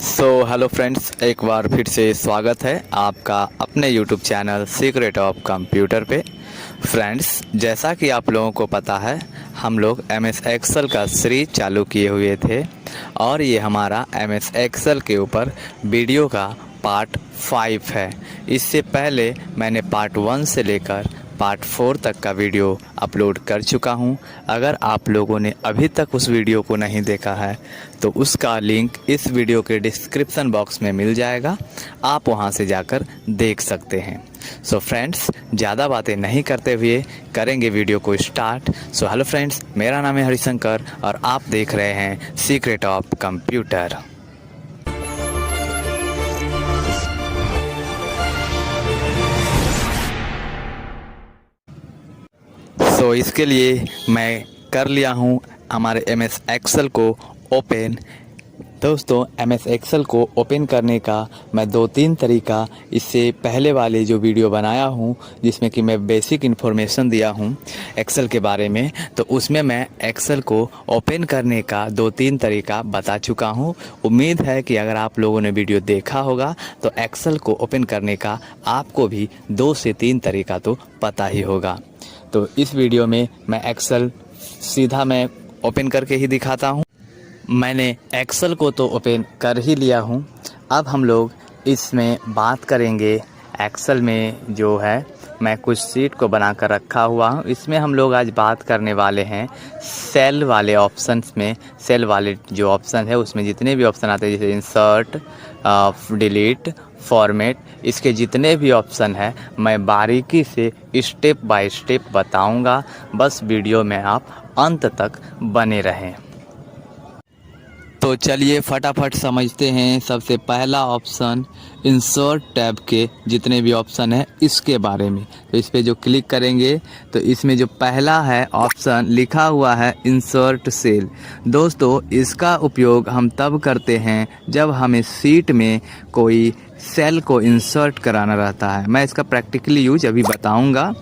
Hello friends, एक बार फिर से स्वागत है आपका अपने YouTube channel secret of computer पे। फ्रेंड्स, जैसा कि आप लोगों को पता है, हम लोग MS एक्सेल का सीरीज चालू किए हुए थे और ये हमारा MS एक्सेल के ऊपर वीडियो का पार्ट 5 है। इससे पहले मैंने पार्ट 1 से लेकर पार्ट 4 तक का वीडियो अपलोड कर चुका हूं। अगर आप लोगों ने अभी तक उस वीडियो को नहीं देखा है तो उसका लिंक इस वीडियो के डिस्क्रिप्शन बॉक्स में मिल जाएगा, आप वहां से जाकर देख सकते हैं। सो फ्रेंड्स, ज़्यादा बातें नहीं करते हुए करेंगे वीडियो को स्टार्ट। हेलो फ्रेंड्स, मेरा नाम है हरिशंकर और आप देख रहे हैं सीक्रेट ऑफ कंप्यूटर। इसके लिए मैं कर लिया हूँ हमारे MS एक्सेल को ओपन। दोस्तों, MS एक्सेल को ओपन करने का मैं 2-3 तरीका इससे पहले वाले जो वीडियो बनाया हूँ जिसमें कि मैं बेसिक इन्फॉर्मेशन दिया हूँ एक्सेल के बारे में, तो उसमें मैं एक्सेल को ओपन करने का 2-3 तरीका बता चुका हूँ। उम्मीद है कि अगर आप लोगों ने वीडियो देखा होगा तो एक्सेल को ओपन करने का आपको भी 2 से 3 तरीका तो पता ही होगा। तो इस वीडियो में मैं एक्सेल सीधा मैं ओपन करके ही दिखाता हूँ। मैंने एक्सेल को तो ओपन कर ही लिया हूँ। अब हम लोग इसमें बात करेंगे। एक्सेल में जो है मैं कुछ सीट को बना कर रखा हुआ हूँ। इसमें हम लोग आज बात करने वाले हैं सेल वाले ऑप्शंस में। सेल वाले जो ऑप्शन है उसमें जितने भी ऑप्शन आते हैं जैसे इंसर्ट, डिलीट, फॉर्मेट, इसके जितने भी ऑप्शन है मैं बारीकी से स्टेप बाय स्टेप बताऊंगा। बस वीडियो में आप अंत तक बने रहें। तो चलिए फटाफट समझते हैं। सबसे पहला ऑप्शन इंसर्ट टैब के जितने भी ऑप्शन है इसके बारे में। तो इस पर जो क्लिक करेंगे तो इसमें जो पहला है ऑप्शन लिखा हुआ है इंसर्ट सेल। दोस्तों, इसका उपयोग हम तब करते हैं जब हमें सीट में कोई सेल को इंसर्ट कराना रहता है। मैं इसका प्रैक्टिकली यूज अभी बताऊंगा।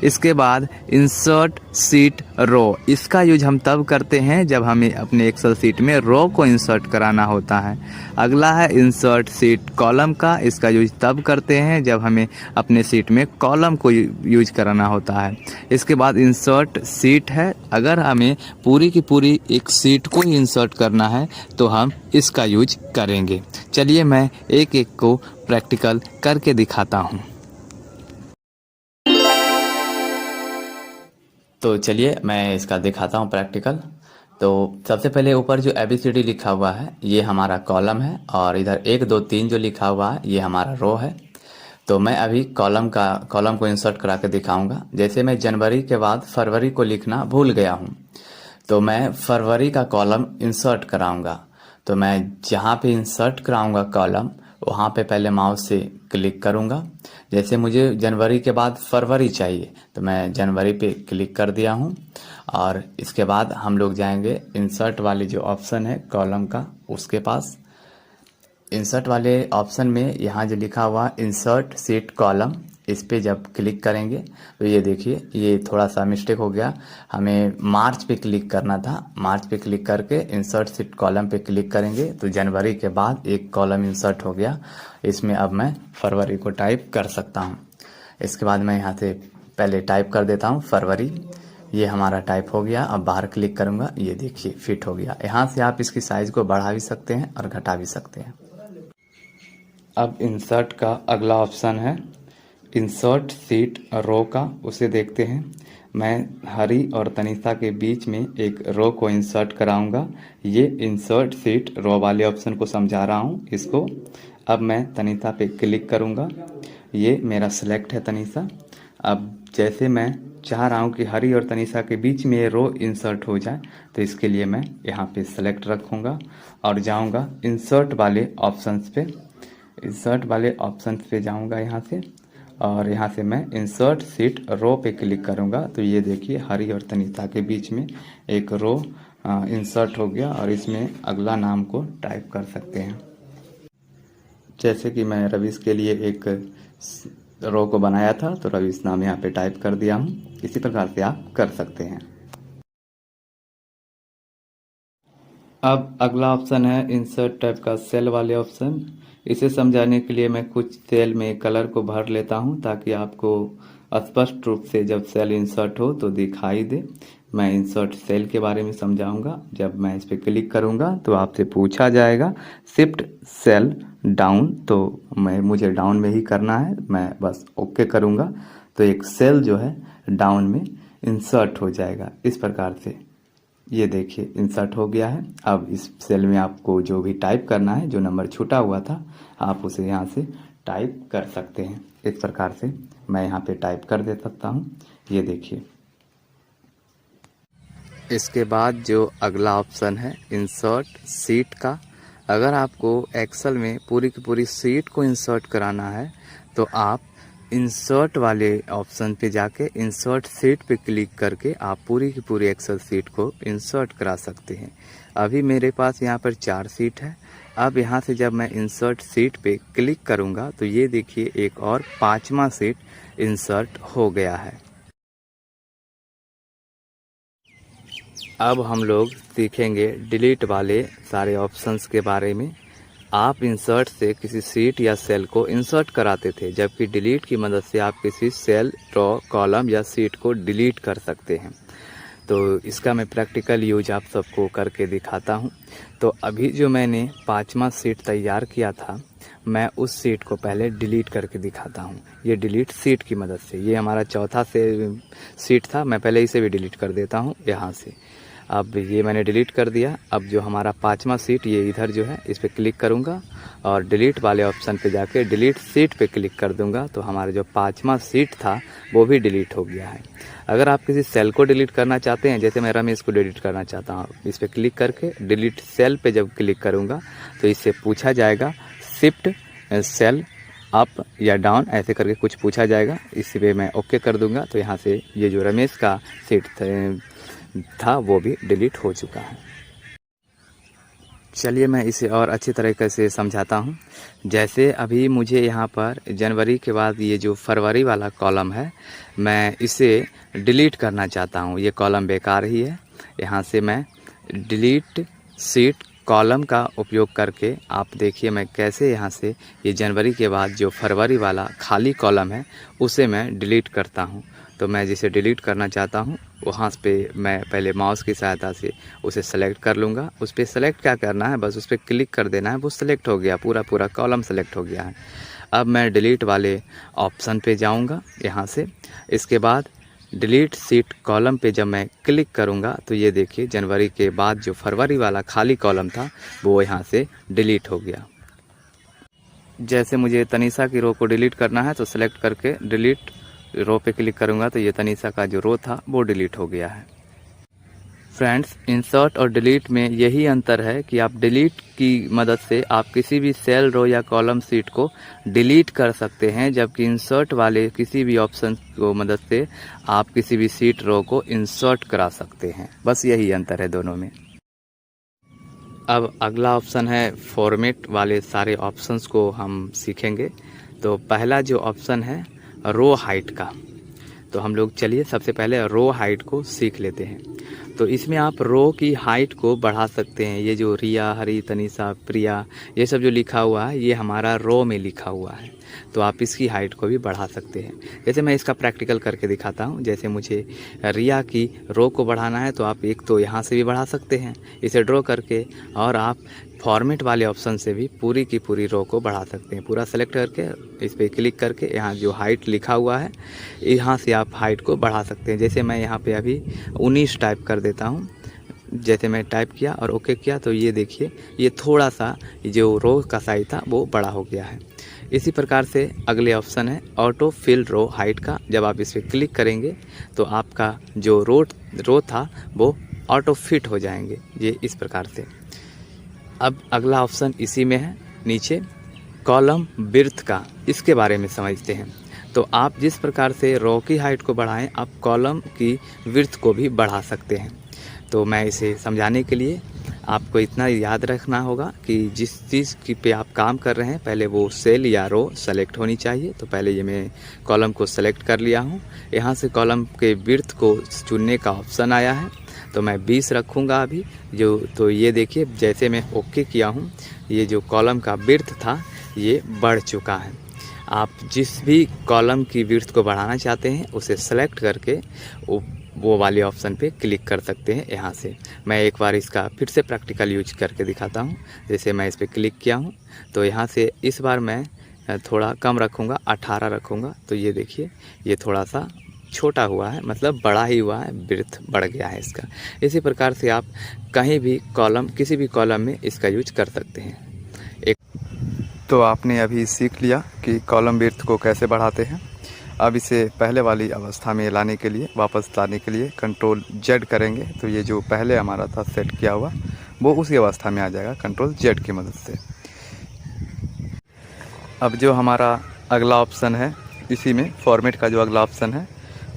इसके बाद इंसर्ट सीट रो, इसका यूज हम तब करते हैं जब हमें अपने एक्सेल सीट में रो को इंसर्ट कराना होता है। अगला है इंसर्ट सीट कॉलम का, इसका यूज तब करते हैं जब हमें अपने सीट में कॉलम को यूज कराना होता है। इसके बाद इंसर्ट सीट है, अगर हमें पूरी की पूरी एक सीट को ही इंसर्ट करना है तो हम इसका यूज करेंगे। चलिए मैं एक एक को प्रैक्टिकल करके दिखाता हूँ। तो चलिए मैं इसका दिखाता हूँ प्रैक्टिकल। तो सबसे पहले ऊपर जो ABCD लिखा हुआ है ये हमारा कॉलम है और इधर 1 2 3 जो लिखा हुआ है ये हमारा रो है। तो मैं अभी कॉलम को इंसर्ट करा के दिखाऊंगा। जैसे मैं जनवरी के बाद फरवरी को लिखना भूल गया हूँ तो मैं फरवरी का कॉलम इंसर्ट कराऊंगा। तो मैं जहाँ पे इंसर्ट कराऊंगा कॉलम वहाँ पे पहले माउस से क्लिक करूँगा। जैसे मुझे जनवरी के बाद फरवरी चाहिए तो मैं जनवरी पे क्लिक कर दिया हूँ और इसके बाद हम लोग जाएंगे इंसर्ट वाले जो ऑप्शन है कॉलम का उसके पास। इंसर्ट वाले ऑप्शन में यहाँ जो लिखा हुआ इंसर्ट सीट कॉलम, इस पे जब क्लिक करेंगे तो ये देखिए ये थोड़ा सा मिस्टेक हो गया, हमें मार्च पे क्लिक करना था। मार्च पे क्लिक करके इंसर्ट सीट कॉलम पे क्लिक करेंगे तो जनवरी के बाद एक कॉलम इंसर्ट हो गया। इसमें अब मैं फरवरी को टाइप कर सकता हूँ। इसके बाद मैं यहाँ से पहले टाइप कर देता हूँ फरवरी। ये हमारा टाइप हो गया। अब बाहर क्लिक करूँगा, ये देखिए फिट हो गया। यहाँ से आप इसकी साइज़ को बढ़ा भी सकते हैं और घटा भी सकते हैं। अब इंसर्ट का अगला ऑप्शन है इंसर्ट सीट रो का, उसे देखते हैं। मैं हरी और तनिषा के बीच में एक रो को इंसर्ट कराऊंगा। ये इंसर्ट सीट रो वाले ऑप्शन को समझा रहा हूँ इसको। अब मैं तनिषा पे क्लिक करूंगा, ये मेरा सिलेक्ट है तनिषा। अब जैसे मैं चाह रहा हूँ कि हरी और तनिषा के बीच में ये रो इंसर्ट हो जाए तो इसके लिए मैं यहाँ पे सेलेक्ट रखूँगा और जाऊँगा इंसर्ट वाले ऑप्शंस पे। इंसर्ट वाले ऑप्शंस पे जाऊँगा यहाँ से और यहाँ से मैं इंसर्ट सीट रो पे क्लिक करूँगा तो ये देखिए हरी और तनिषा के बीच में एक रो इंसर्ट हो गया और इसमें अगला नाम को टाइप कर सकते हैं। जैसे कि मैं रवीश के लिए एक रो को बनाया था तो रवीश नाम यहाँ पे टाइप कर दिया हूँ। इसी प्रकार से आप कर सकते हैं। अब अगला ऑप्शन है इंसर्ट टाइप का सेल वाले ऑप्शन। इसे समझाने के लिए मैं कुछ सेल में कलर को भर लेता हूं ताकि आपको स्पष्ट रूप से जब सेल इंसर्ट हो तो दिखाई दे। मैं इंसर्ट सेल के बारे में समझाऊंगा। जब मैं इस पर क्लिक करूंगा तो आपसे पूछा जाएगा शिफ्ट सेल डाउन, तो मुझे डाउन में ही करना है। मैं बस ओके करूंगा तो एक सेल जो है डाउन में इंसर्ट हो जाएगा इस प्रकार से। ये देखिए इंसर्ट हो गया है। अब इस सेल में आपको जो भी टाइप करना है, जो नंबर छूटा हुआ था, आप उसे यहाँ से टाइप कर सकते हैं इस प्रकार से। मैं यहाँ पे टाइप कर दे सकता हूँ, ये देखिए। इसके बाद जो अगला ऑप्शन है इंसर्ट सीट का। अगर आपको एक्सेल में पूरी की पूरी सीट को इंसर्ट कराना है तो आप इंसर्ट वाले ऑप्शन पे जाके इंसर्ट सीट पे क्लिक करके आप पूरी की पूरी एक्सेल सीट को इंसर्ट करा सकते हैं। अभी मेरे पास यहाँ पर 4 सीट है। अब यहाँ से जब मैं इंसर्ट सीट पे क्लिक करूँगा तो ये देखिए एक और 5वां सीट इंसर्ट हो गया है। अब हम लोग सीखेंगे डिलीट वाले सारे ऑप्शंस के बारे में। आप इंसर्ट से किसी सीट या सेल को इंसर्ट कराते थे, जबकि डिलीट की मदद से आप किसी सेल, रो, कॉलम या सीट को डिलीट कर सकते हैं। तो इसका मैं प्रैक्टिकल यूज आप सबको करके दिखाता हूं। तो अभी जो मैंने 5वां सीट तैयार किया था, मैं उस सीट को पहले डिलीट करके दिखाता हूं। ये डिलीट सीट की मदद से, ये हमारा चौथा सीट था, मैं पहले इसे भी डिलीट कर देता हूं यहाँ से। अब ये मैंने डिलीट कर दिया। अब जो हमारा 5वां सीट, ये इधर जो है, इस पर क्लिक करूँगा और डिलीट वाले ऑप्शन पे जाके डिलीट सीट पे क्लिक कर दूंगा तो हमारा जो 5वां सीट था वो भी डिलीट हो गया है। अगर आप किसी सेल को डिलीट करना चाहते हैं, जैसे मैं रमेश को डिलीट करना चाहता हूँ, इस पर क्लिक करके डिलीट सेल पे जब क्लिक करूँगा तो इससे पूछा जाएगा शिफ्ट सेल अप या डाउन, ऐसे करके कुछ पूछा जाएगा। इसी पे मैं ओके कर दूंगा तो यहाँ से ये जो रमेश का सीट था वो भी डिलीट हो चुका है। चलिए मैं इसे और अच्छी तरीके से समझाता हूँ। जैसे अभी मुझे यहाँ पर जनवरी के बाद ये जो फरवरी वाला कॉलम है, मैं इसे डिलीट करना चाहता हूँ। ये कॉलम बेकार ही है। यहाँ से मैं डिलीट सीट कॉलम का उपयोग करके आप देखिए मैं कैसे यहाँ से ये जनवरी के बाद जो फरवरी वाला खाली कॉलम है उसे मैं डिलीट करता हूँ। तो मैं जिसे डिलीट करना चाहता हूँ वहाँ पे मैं पहले माउस की सहायता से उसे सेलेक्ट कर लूँगा। उस पर सेलेक्ट क्या करना है, बस उस पर क्लिक कर देना है, वो सेलेक्ट हो गया, पूरा कॉलम सेलेक्ट हो गया है। अब मैं डिलीट वाले ऑप्शन पे जाऊँगा यहाँ से। इसके बाद डिलीट सीट कॉलम पे जब मैं क्लिक करूँगा तो ये देखिए जनवरी के बाद जो फरवरी वाला खाली कॉलम था वो यहाँ से डिलीट हो गया। जैसे मुझे तनीषा की रो को डिलीट करना है तो सेलेक्ट करके डिलीट रो पे क्लिक करूंगा तो ये तनीषा का जो रो था वो डिलीट हो गया है। फ्रेंड्स, इंसर्ट और डिलीट में यही अंतर है कि आप डिलीट की मदद से आप किसी भी सेल, रो या कॉलम सीट को डिलीट कर सकते हैं, जबकि इंसर्ट वाले किसी भी ऑप्शन को मदद से आप किसी भी सीट, रो को इंसर्ट करा सकते हैं। बस यही अंतर है दोनों में। अब अगला ऑप्शन है फॉर्मेट वाले सारे ऑप्शंस को हम सीखेंगे। तो पहला जो ऑप्शन है रो हाइट का, तो हम लोग चलिए सबसे पहले रो हाइट को सीख लेते हैं। तो इसमें आप रो की हाइट को बढ़ा सकते हैं। ये जो रिया, हरी, तनीषा, प्रिया, ये सब जो लिखा हुआ है ये हमारा रो में लिखा हुआ है, तो आप इसकी हाइट को भी बढ़ा सकते हैं। जैसे मैं इसका प्रैक्टिकल करके दिखाता हूँ। जैसे मुझे रिया की रो को बढ़ाना है तो आप एक तो यहाँ से भी बढ़ा सकते हैं इसे ड्रॉ करके, और आप फॉर्मेट वाले ऑप्शन से भी पूरी की पूरी रो को बढ़ा सकते हैं। पूरा सेलेक्ट करके इस पर क्लिक करके यहाँ जो हाइट लिखा हुआ है यहाँ से आप हाइट को बढ़ा सकते हैं। जैसे मैं यहाँ पे अभी 19 टाइप कर देता हूँ। जैसे मैं टाइप किया और ओके किया तो ये देखिए ये थोड़ा सा जो रो का साइज था वो बड़ा हो गया है। इसी प्रकार से अगले ऑप्शन है ऑटो फिल रो हाइट का। जब आप इस पर क्लिक करेंगे तो आपका जो रो था वो ऑटो फिट हो जाएंगे, ये इस प्रकार से। अब अगला ऑप्शन इसी में है नीचे कॉलम विड्थ का, इसके बारे में समझते हैं। तो आप जिस प्रकार से रो की हाइट को बढ़ाएं, आप कॉलम की विड्थ को भी बढ़ा सकते हैं। तो मैं इसे समझाने के लिए आपको इतना याद रखना होगा कि जिस चीज़ की पे आप काम कर रहे हैं पहले वो सेल या रो सेलेक्ट होनी चाहिए। तो पहले ये मैं कॉलम को सेलेक्ट कर लिया हूँ। यहाँ से कॉलम के विड्थ को चुनने का ऑप्शन आया है, तो मैं 20 रखूँगा अभी जो। तो ये देखिए जैसे मैं ओके किया हूँ, ये जो कॉलम का विड्थ था ये बढ़ चुका है। आप जिस भी कॉलम की विड्थ को बढ़ाना चाहते हैं उसे सेलेक्ट करके वो वाले ऑप्शन पे क्लिक कर सकते हैं यहाँ से। मैं एक बार इसका फिर से प्रैक्टिकल यूज करके दिखाता हूँ। जैसे मैं इस पर क्लिक किया हूँ तो यहाँ से इस बार मैं थोड़ा कम रखूँगा, 18 रखूँगा। तो ये देखिए ये थोड़ा सा छोटा हुआ है, मतलब बड़ा ही हुआ है, विड्थ बढ़ गया है इसका। इसी प्रकार से आप कहीं भी कॉलम, किसी भी कॉलम में इसका यूज कर सकते हैं। तो आपने अभी सीख लिया कि कॉलम विड्थ को कैसे बढ़ाते हैं। अब इसे पहले वाली अवस्था में लाने के लिए, वापस लाने के लिए कंट्रोल जेड करेंगे तो ये जो पहले हमारा था सेट किया हुआ वो उसी अवस्था में आ जाएगा कंट्रोल जेड की मदद से। अब जो हमारा अगला ऑप्शन है, इसी में फॉर्मेट का जो अगला ऑप्शन है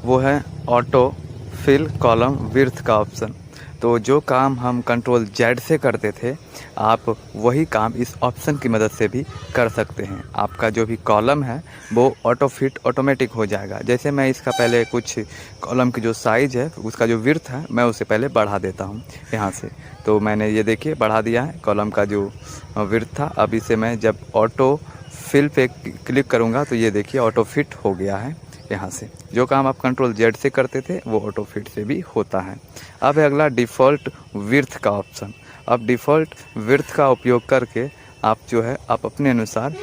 वो है ऑटो फिल कॉलम विड्थ का ऑप्शन। तो जो काम हम कंट्रोल जेड से करते थे, आप वही काम इस ऑप्शन की मदद से भी कर सकते हैं। आपका जो भी कॉलम है वो ऑटो फिट ऑटोमेटिक हो जाएगा। जैसे मैं इसका पहले कुछ कॉलम की जो साइज़ है, उसका जो विड्थ है, मैं उसे पहले बढ़ा देता हूँ यहाँ से। तो मैंने ये देखिए बढ़ा दिया है कॉलम का जो विड्थ था। अब इसे मैं जब ऑटो फिल पे क्लिक करूँगा तो ये देखिए ऑटो फिट हो गया है यहाँ से। जो काम आप कंट्रोल जेड से करते थे वो ऑटो फिट से भी होता है। अब है अगला डिफ़ॉल्ट विड्थ का ऑप्शन। अब डिफ़ॉल्ट विड्थ का उपयोग करके आप जो है आप अपने अनुसार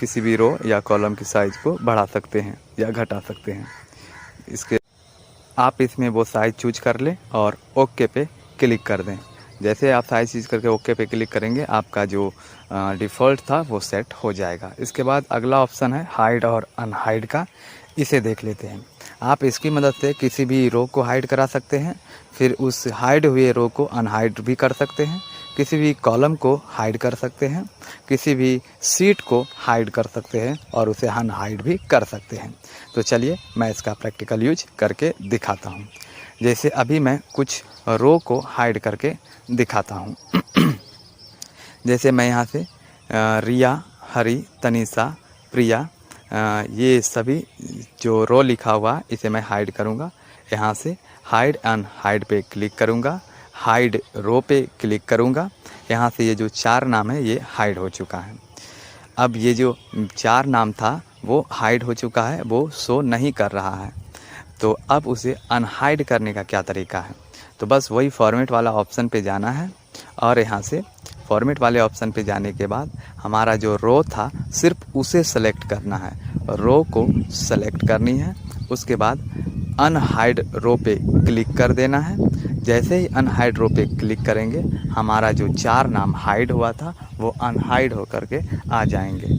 किसी भी रो या कॉलम की साइज़ को बढ़ा सकते हैं या घटा सकते हैं। इसके आप इसमें वो साइज़ चूज कर लें और ओके पे क्लिक कर दें। जैसे आप साइज़ चूज करके ओके पे क्लिक करेंगे, आपका जो डिफ़ॉल्ट था वो सेट हो जाएगा। इसके बाद अगला ऑप्शन है हाइड और अनहाइड का। इसे देख लेते हैं। आप इसकी मदद से किसी भी रो को हाइड करा सकते हैं, फिर उस हाइड हुए रो को अनहाइड भी कर सकते हैं, किसी भी कॉलम को हाइड कर सकते हैं, किसी भी सीट को हाइड कर सकते हैं और उसे अनहाइड भी कर सकते हैं। तो चलिए मैं इसका प्रैक्टिकल यूज करके दिखाता हूँ। जैसे अभी मैं कुछ रो को हाइड करके दिखाता हूँ। जैसे मैं यहाँ से रिया, हरी, तनीषा, प्रिया, ये सभी जो रो लिखा हुआ है इसे मैं हाइड करूँगा। यहाँ से हाइड अनहाइड पे क्लिक करूँगा, हाइड रो पे क्लिक करूँगा। यहाँ से ये जो 4 नाम है ये हाइड हो चुका है। अब ये जो 4 नाम था वो हाइड हो चुका है, वो शो नहीं कर रहा है। तो अब उसे अनहाइड करने का क्या तरीका है? तो बस वही फॉर्मेट वाला ऑप्शन पे जाना है और यहाँ से फॉर्मेट वाले ऑप्शन पे जाने के बाद हमारा जो रो था सिर्फ उसे सेलेक्ट करना है। रो को सेलेक्ट करनी है, उसके बाद अनहाइड रो पे क्लिक कर देना है। जैसे ही अनहाइड रो पे क्लिक करेंगे हमारा जो 4 नाम हाइड हुआ था वो अनहाइड हो करके आ जाएंगे।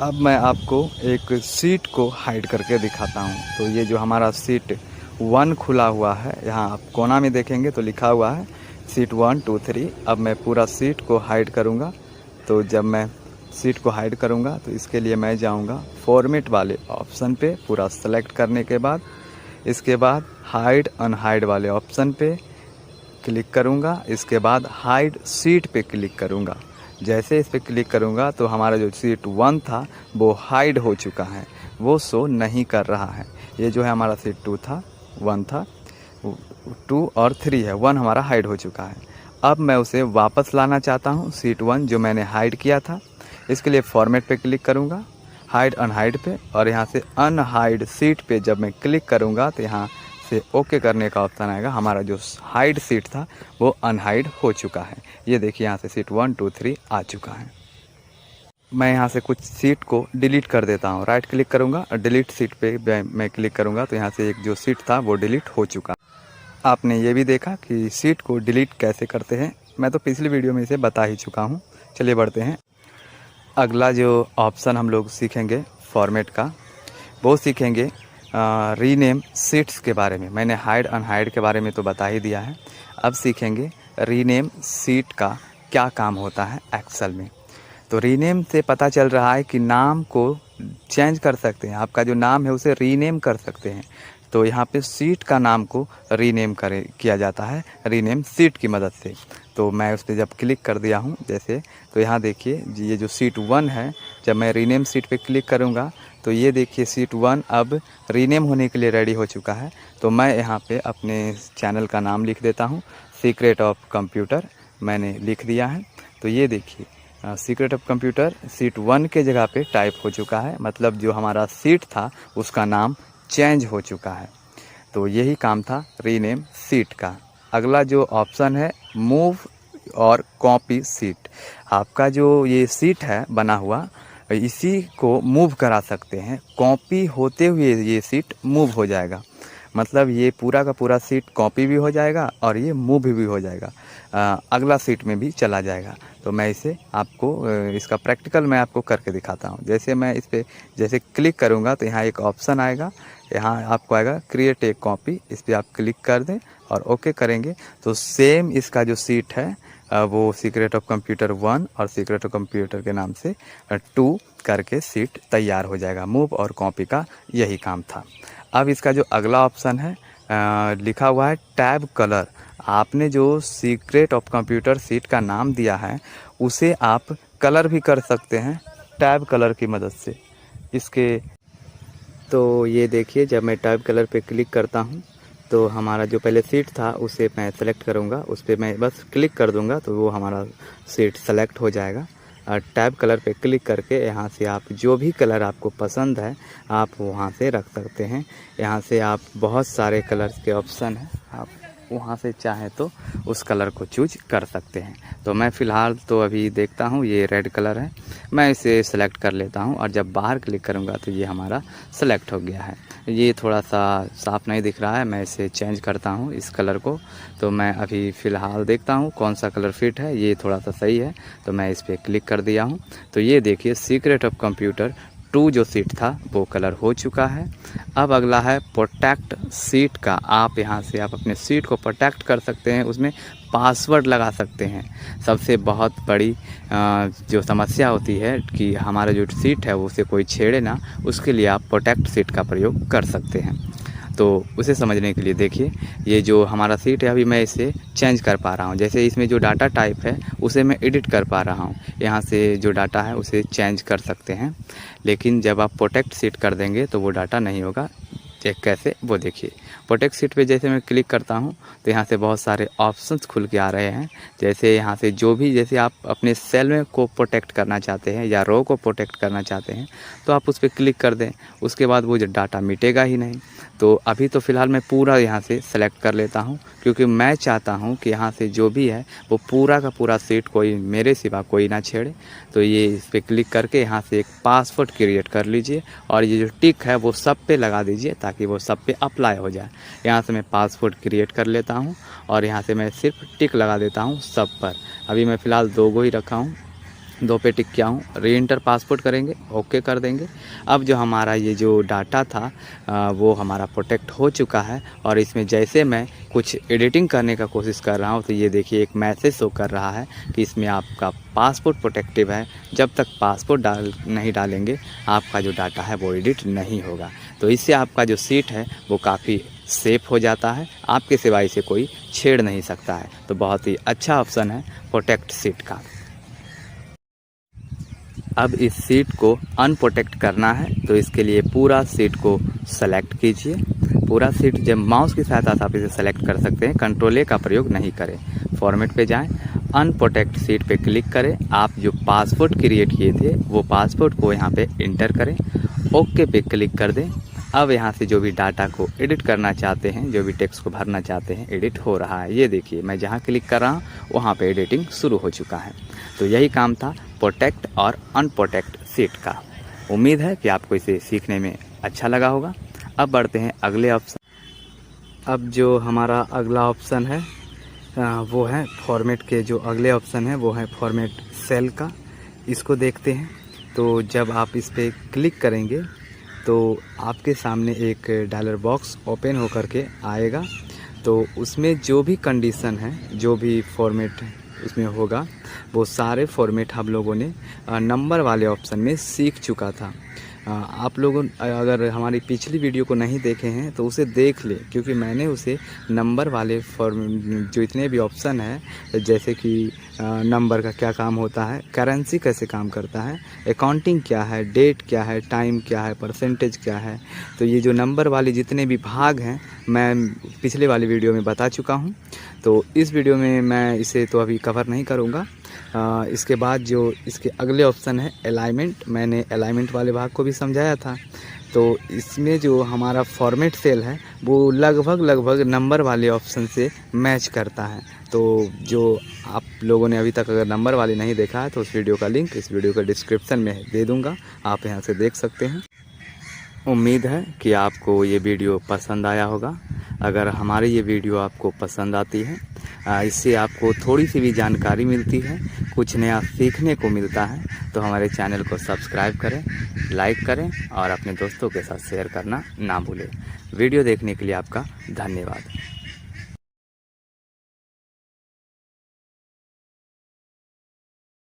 अब मैं आपको एक सीट को हाइड करके दिखाता हूँ। तो ये जो हमारा सीट 1 खुला हुआ है, यहाँ आप कोना में देखेंगे तो लिखा हुआ है सीट 1 2 3। अब मैं पूरा सीट को हाइड करूँगा। तो जब मैं सीट को हाइड करूँगा तो इसके लिए मैं जाऊँगा फॉर्मेट वाले ऑप्शन पे, पूरा सेलेक्ट करने के बाद इसके बाद हाइड अनहाइड वाले ऑप्शन पे क्लिक करूँगा। इसके बाद हाइड सीट पे क्लिक करूँगा। जैसे इस पे क्लिक करूँगा तो हमारा जो सीट 1 था वो हाइड हो चुका है, वो शो नहीं कर रहा है। ये जो है हमारा सीट 2 था, 1 था, 2 और 3 है, 1 हमारा हाइड हो चुका है। अब मैं उसे वापस लाना चाहता हूँ सीट 1 जो मैंने हाइड किया था। इसके लिए फॉर्मेट पे क्लिक करूँगा, हाइड अनहाइड पे, और यहाँ से अनहाइड सीट पे जब मैं क्लिक करूँगा तो यहाँ से ओके करने का ऑप्शन आएगा। हमारा जो हाइड सीट था वो अनहाइड हो चुका है। ये देखिए यहाँ से सीट 1 2 3 आ चुका है। मैं यहाँ से कुछ सीट को डिलीट कर देता हूँ। राइट क्लिक करूँगा और डिलीट सीट पे मैं क्लिक करूँगा तो यहाँ से एक जो सीट था वो डिलीट हो चुका। आपने ये भी देखा कि सीट को डिलीट कैसे करते हैं, मैं तो पिछली वीडियो में इसे बता ही चुका हूँ। चलिए बढ़ते हैं। अगला जो ऑप्शन हम लोग सीखेंगे फॉर्मेट का, वो सीखेंगे रीनेम सीट्स के बारे में। मैंने हाइड अनहाइड के बारे में तो बता ही दिया है। अब सीखेंगे रीनेम सीट का क्या काम होता है एक्सेल में। तो रीनेम से पता चल रहा है कि नाम को चेंज कर सकते हैं, आपका जो नाम है उसे रीनेम कर सकते हैं। तो यहाँ पे सीट का नाम को रीनेम किया जाता है रीनेम सीट की मदद से। तो मैं उस पर जब क्लिक कर दिया हूँ जैसे, तो यहाँ देखिए ये जो सीट 1 है, जब मैं रीनेम सीट पे क्लिक करूँगा तो ये देखिए सीट 1 अब रीनेम होने के लिए रेडी हो चुका है। तो मैं यहाँ पे अपने चैनल का नाम लिख देता हूँ, सीक्रेट ऑफ कंप्यूटर मैंने लिख दिया है। तो ये देखिए सीक्रेट ऑफ कंप्यूटर सीट 1 के जगह पे टाइप हो चुका है, मतलब जो हमारा सीट था उसका नाम चेंज हो चुका है। तो यही काम था रीनेम सीट का। अगला जो ऑप्शन है मूव और कॉपी सीट। आपका जो ये सीट है बना हुआ, इसी को मूव करा सकते हैं। कॉपी होते हुए ये सीट मूव हो जाएगा, मतलब ये पूरा का पूरा सीट कॉपी भी हो जाएगा और ये मूव भी हो जाएगा, अगला सीट में भी चला जाएगा। तो मैं इसे आपको इसका प्रैक्टिकल मैं आपको करके दिखाता हूँ। जैसे मैं इस पर जैसे क्लिक करूँगा तो यहाँ एक ऑप्शन आएगा, यहाँ आपको आएगा क्रिएट ए कॉपी, इस पर आप क्लिक कर दें और ओके करेंगे तो सेम इसका जो सीट है वो सीक्रेट ऑफ कंप्यूटर 1 और सीक्रेट ऑफ कंप्यूटर के नाम से 2 करके सीट तैयार हो जाएगा। मूव और कॉपी का यही काम था। अब इसका जो अगला ऑप्शन है लिखा हुआ है टैब कलर। आपने जो सीक्रेट ऑफ कंप्यूटर सीट का नाम दिया है उसे आप कलर भी कर सकते हैं टैब कलर की मदद से। इसके तो ये देखिए जब मैं टैब कलर पे क्लिक करता हूँ तो हमारा जो पहले सीट था उसे मैं सेलेक्ट करूँगा, उस पर मैं बस क्लिक कर दूँगा तो वो हमारा सीट सेलेक्ट हो जाएगा। टैब कलर पे क्लिक करके यहाँ से आप जो भी कलर आपको पसंद है आप वहाँ से रख सकते हैं। यहाँ से आप बहुत सारे कलर्स के ऑप्शन हैं, आप वहाँ से चाहें तो उस कलर को चूज कर सकते हैं। तो मैं फ़िलहाल तो अभी देखता हूँ ये रेड कलर है, मैं इसे सेलेक्ट कर लेता हूँ और जब बाहर क्लिक करूँगा तो ये हमारा सेलेक्ट हो गया है। ये थोड़ा सा साफ़ नहीं दिख रहा है, मैं इसे चेंज करता हूँ इस कलर को। तो मैं अभी फ़िलहाल देखता हूँ कौन सा कलर फिट है, ये थोड़ा सा सही है तो मैं इस पर क्लिक कर दिया हूँ। तो ये देखिए सीक्रेट ऑफ कंप्यूटर 2 जो सीट था वो कलर हो चुका है। अब अगला है प्रोटेक्ट सीट का। आप यहाँ से आप अपने सीट को प्रोटेक्ट कर सकते हैं, उसमें पासवर्ड लगा सकते हैं। सबसे बहुत बड़ी जो समस्या होती है कि हमारा जो सीट है उसे कोई छेड़े ना, उसके लिए आप प्रोटेक्ट सीट का प्रयोग कर सकते हैं। तो उसे समझने के लिए देखिए ये जो हमारा सीट है अभी मैं इसे चेंज कर पा रहा हूँ। जैसे इसमें जो डाटा टाइप है उसे मैं एडिट कर पा रहा हूँ, यहाँ से जो डाटा है उसे चेंज कर सकते हैं। लेकिन जब आप प्रोटेक्ट सीट कर देंगे तो वो डाटा नहीं होगा। चेक कैसे वो देखिए, प्रोटेक्ट सीट पे जैसे मैं क्लिक करता हूँ तो यहाँ से बहुत सारे ऑप्शंस खुल के आ रहे हैं। जैसे यहाँ से जो भी जैसे आप अपने सेल में को प्रोटेक्ट करना चाहते हैं या रो को प्रोटेक्ट करना चाहते हैं तो आप उस पर क्लिक कर दें, उसके बाद वो जो डाटा मिटेगा ही नहीं। तो अभी तो फ़िलहाल मैं पूरा यहाँ से सेलेक्ट कर लेता हूँ क्योंकि मैं चाहता हूँ कि यहाँ से जो भी है वो पूरा का पूरा सीट कोई मेरे सिवा कोई ना छेड़े। तो ये इस पर क्लिक करके यहाँ से एक पासवर्ड क्रिएट कर लीजिए और ये जो टिक है वो सब पे लगा दीजिए ताकि वो सब पे अप्लाई हो जाए। यहाँ से मैं पासवर्ड क्रिएट कर लेता हूँ और यहाँ से मैं सिर्फ टिक लगा देता हूँ सब पर। अभी मैं फ़िलहाल 2 को ही रखा हूँ, 2 पे टिक किया हूँ। रीएंटर पासवर्ड करेंगे, ओके कर देंगे। अब जो हमारा ये जो डाटा था वो हमारा प्रोटेक्ट हो चुका है और इसमें जैसे मैं कुछ एडिटिंग करने का कोशिश कर रहा हूँ तो ये देखिए एक मैसेज शो कर रहा है कि इसमें आपका पासपोर्ट प्रोटेक्टिव है, जब तक पासपोर्ट नहीं डालेंगे आपका जो डाटा है वो एडिट नहीं होगा। तो इससे आपका जो सीट है वो काफ़ी सेफ हो जाता है, आपके सिवा इसे कोई छेड़ नहीं सकता है। तो बहुत ही अच्छा ऑप्शन है प्रोटेक्ट सीट का। अब इस सीट को अनप्रोटेक्ट करना है तो इसके लिए पूरा सीट को सेलेक्ट कीजिए। पूरा सीट जब माउस की सहायता से आप इसे सेलेक्ट कर सकते हैं, कंट्रोल ए का प्रयोग नहीं करें। फॉर्मेट पे जाएं, अनप्रोटेक्ट सीट पे क्लिक करें। आप जो पासवर्ड क्रिएट किए थे वो पासवर्ड को यहाँ पे इंटर करें, ओके पे क्लिक कर दें। अब यहाँ से जो भी डाटा को एडिट करना चाहते हैं, जो भी टेक्स्ट को भरना चाहते हैं, एडिट हो रहा है। ये देखिए मैं जहाँ क्लिक कर रहा हूँ वहाँ पे एडिटिंग शुरू हो चुका है। तो यही काम था प्रोटेक्ट और अनप्रोटेक्ट सीट का। उम्मीद है कि आपको इसे सीखने में अच्छा लगा होगा। अब बढ़ते हैं अगले ऑप्शन। अब जो हमारा अगला ऑप्शन है वो है फॉर्मेट के जो अगले ऑप्शन है वो है फॉर्मेट सेल का। इसको देखते हैं। तो जब आप इस पर क्लिक करेंगे तो आपके सामने एक डायलर बॉक्स ओपन होकर के आएगा। तो उसमें जो भी कंडीशन है, जो भी फॉर्मेट उसमें होगा वो सारे फॉर्मेट हम लोगों ने नंबर वाले ऑप्शन में सीख चुका था। आप लोगों अगर हमारी पिछली वीडियो को नहीं देखे हैं तो उसे देख ले, क्योंकि मैंने उसे नंबर वाले फॉर्म जो इतने भी ऑप्शन है, जैसे कि नंबर का क्या काम होता है, करेंसी कैसे काम करता है, अकाउंटिंग क्या है, डेट क्या है, टाइम क्या है, परसेंटेज क्या है, तो ये जो नंबर वाले जितने भी भाग हैं मैं पिछले वाली वीडियो में बता चुका हूँ। तो इस वीडियो में मैं इसे तो अभी कवर नहीं करूँगा। इसके बाद जो इसके अगले ऑप्शन है अलाइनमेंट, मैंने अलाइनमेंट वाले भाग को भी समझाया था। तो इसमें जो हमारा फॉर्मेट सेल है वो लगभग नंबर वाले ऑप्शन से मैच करता है। तो जो आप लोगों ने अभी तक अगर नंबर वाले नहीं देखा है तो उस वीडियो का लिंक इस वीडियो के डिस्क्रिप्शन में दे दूँगा, आप यहाँ से देख सकते हैं। उम्मीद है कि आपको ये वीडियो पसंद आया होगा। अगर हमारी ये वीडियो आपको पसंद आती है, इससे आपको थोड़ी सी भी जानकारी मिलती है, कुछ नया सीखने को मिलता है, तो हमारे चैनल को सब्सक्राइब करें, लाइक करें और अपने दोस्तों के साथ शेयर करना ना भूलें। वीडियो देखने के लिए आपका धन्यवाद।